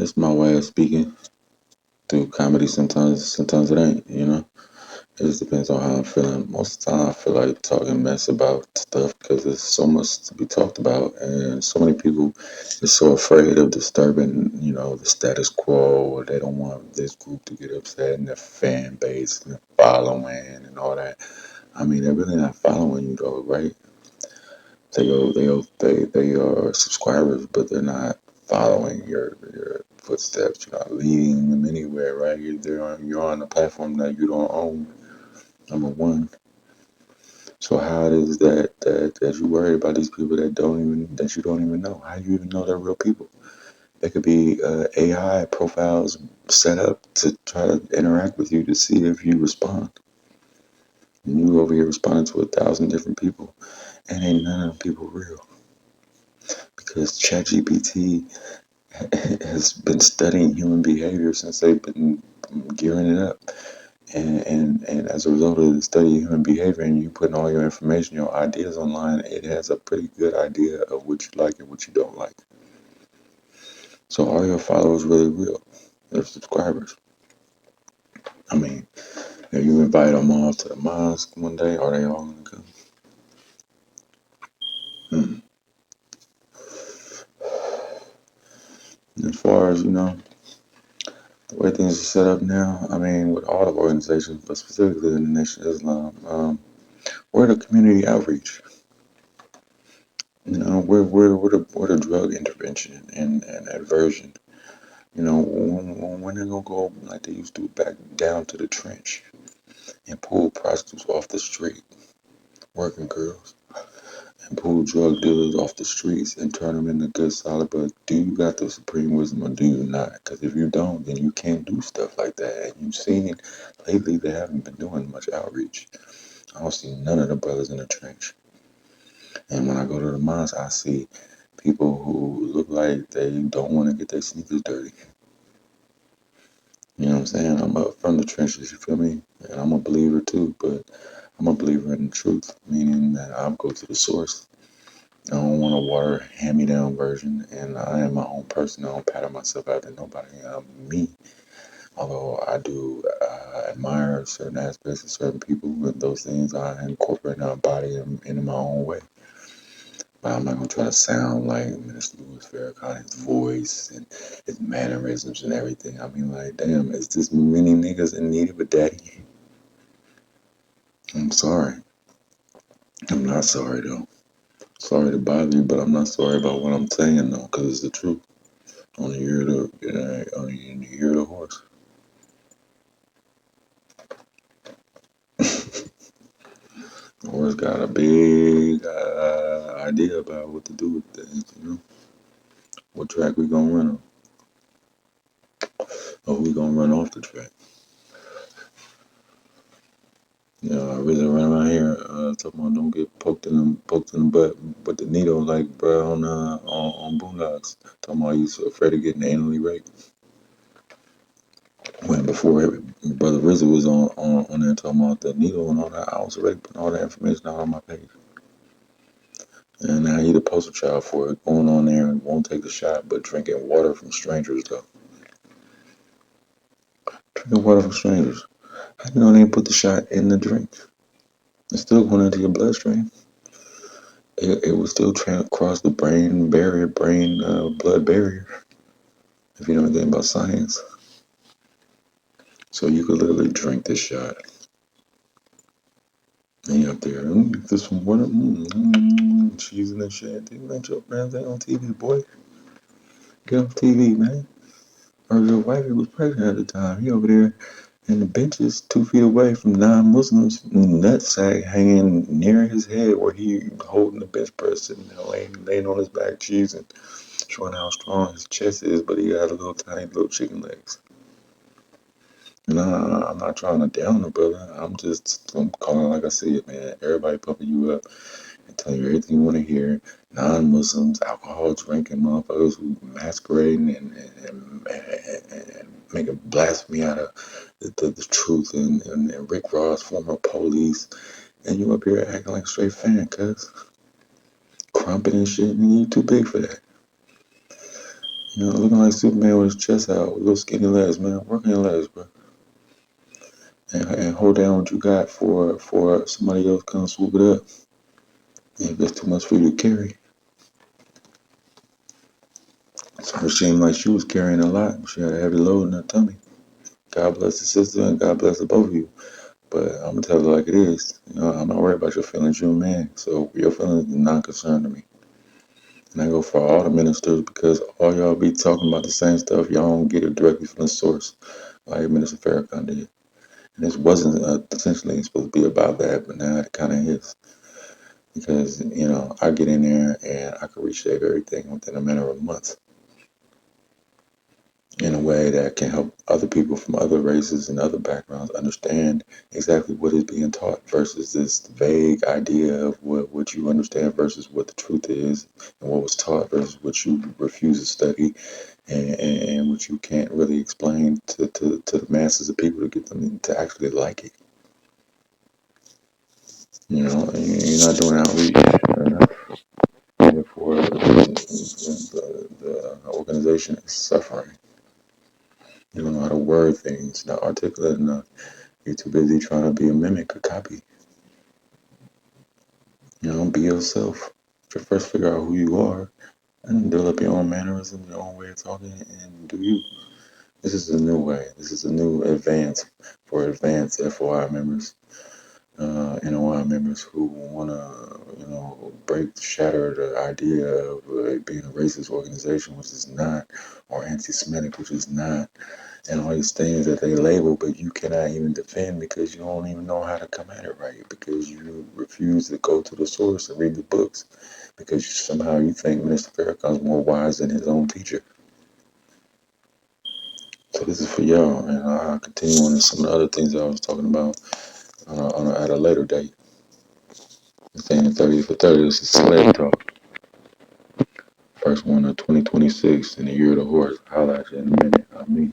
That's my way of speaking through comedy. Sometimes it ain't. It just depends on how I'm feeling. Most of the time, I feel like talking mess about stuff because there's so much to be talked about, and so many people are so afraid of disturbing, the status quo, or they don't want this group to get upset and their fan base and their following and all that. I mean, they're really not following you though, right? They are subscribers, but they're not following your footsteps. You're not leading them anywhere, right? You're on a platform that you don't own. Number one. So how it is that you worried about these people that you don't even know? How do you even know they're real people? There could be AI profiles set up to try to interact with you to see if you respond. And you over here responding to 1,000 different people, and ain't none of them people real. Because ChatGPT has been studying human behavior since they've been gearing it up. And as a result of the study of human behavior and you putting all your information, your ideas online, it has a pretty good idea of what you like and what you don't like. So are your followers really real? They're subscribers. I mean, if you invite them all to the mosque one day, are they all going to come? As far as, the way things are set up now, I mean, with all the organizations, but specifically in the Nation of Islam, we're the community outreach. We're the drug intervention and aversion. When they're gonna go like they used to back down to the trench and pull prostitutes off the street, working girls, and pull drug dealers off the streets and turn them into good solid. But do you got the supreme wisdom or do you not? Because if you don't, then you can't do stuff like that. And you've seen lately they haven't been doing much outreach. I don't see none of the brothers in the trench. And when I go to the mosque, I see people who look like they don't want to get their sneakers dirty. You know what I'm saying? I'm up from the trenches, you feel me? And I'm a believer too, but I'm a believer in the truth, meaning that I'll go to the source. I don't want a water hand-me-down version, and I am my own person. I don't pattern myself after nobody. I'm me. Although I do admire certain aspects of certain people, and those things I incorporate and I embody them in my own way. But I'm not gonna try to sound like Minister Louis Farrakhan, his voice and his mannerisms and everything. I mean, like, damn, is this many niggas in need of a daddy? I'm sorry. I'm not sorry though. Sorry to bother you, but I'm not sorry about what I'm saying though, because it's the truth. On the ear of on the ear of the horse. The horse got a big idea about what to do with things. What track we gonna run on? Or we gonna run off the track? I really run around here talking about don't get poked in the butt with the needle like bro on Boondocks. Talking about he's afraid of getting anally raped. When before brother rizza was on there talking about the needle and all that, I was already putting all that information out on my page. And now he the poster child for it, going on there and won't take the shot, but drinking water from strangers though. Drinking water from strangers. How do you know they didn't put the shot in the drink? It's still going into your bloodstream. It will still cross the brain barrier, blood barrier, if you know anything about science. So you could literally drink this shot. And you're up there, this some water, cheesing and shit. Dude, ain't your friends ain't on TV, boy. Get off TV, man. Or your wife was pregnant at the time. He over there in the benches 2 feet away from non-Muslims, nutsack hanging near his head where he holding the bench press, sitting there laying on his back, cheesing, showing how strong his chest is, but he got a little tiny little chicken legs. And I'm not trying to down the brother. I'm calling like I see it, man. Everybody pumping you up and telling you everything you want to hear. Non-Muslims, alcohol drinking motherfuckers who masquerading and making blasphemy out of the truth and Rick Ross, former police. And you up here acting like a straight fan, cuz. Crumping and shit, and you too big for that. You know, looking like Superman with his chest out, with little skinny legs, man. Work on your legs, bro. And hold down what you got for somebody else come swoop it up. And if that's too much for you to carry. So it seemed like she was carrying a lot. She had a heavy load in her tummy. God bless the sister and God bless the both of you. But I'm gonna tell her like it is. You know, I'm not worried about your feelings. You're a man, so your feelings are not concerned to me. And I go for all the ministers because all y'all be talking about the same stuff. Y'all don't get it directly from the source, like Minister Farrakhan did. And this wasn't essentially supposed to be about that, but now it kind of is. Because, you know, I get in there and I can reshape everything within a matter of months in a way that can help other people from other races and other backgrounds understand exactly what is being taught versus this vague idea of what you understand versus what the truth is and what was taught versus what you refuse to study and what you can't really explain to the masses of people to get them to actually like it. You know, and you're not doing outreach enough. Therefore, the organization is suffering. You don't know how to word things, not articulate enough. You're too busy trying to be a mimic, a copy. You know, be yourself. First figure out who you are and develop your own mannerisms, your own way of talking, and do you. This is a new way. This is a new advance for advanced FOI members, NOI members who want to, you know, shatter the idea of being a racist organization, which is not, or anti-Semitic, which is not, and all these things that they label, but you cannot even defend because you don't even know how to come at it right because you refuse to go to the source and read the books because somehow you think Minister Farrakhan is more wise than his own teacher. So this is for y'all, and I'll continue on to some of the other things that I was talking about at a later date. Saying 30 for 30, this is Sled Talk. First one of 2026 in the year of the horse. Holla at you in a minute. I'm me.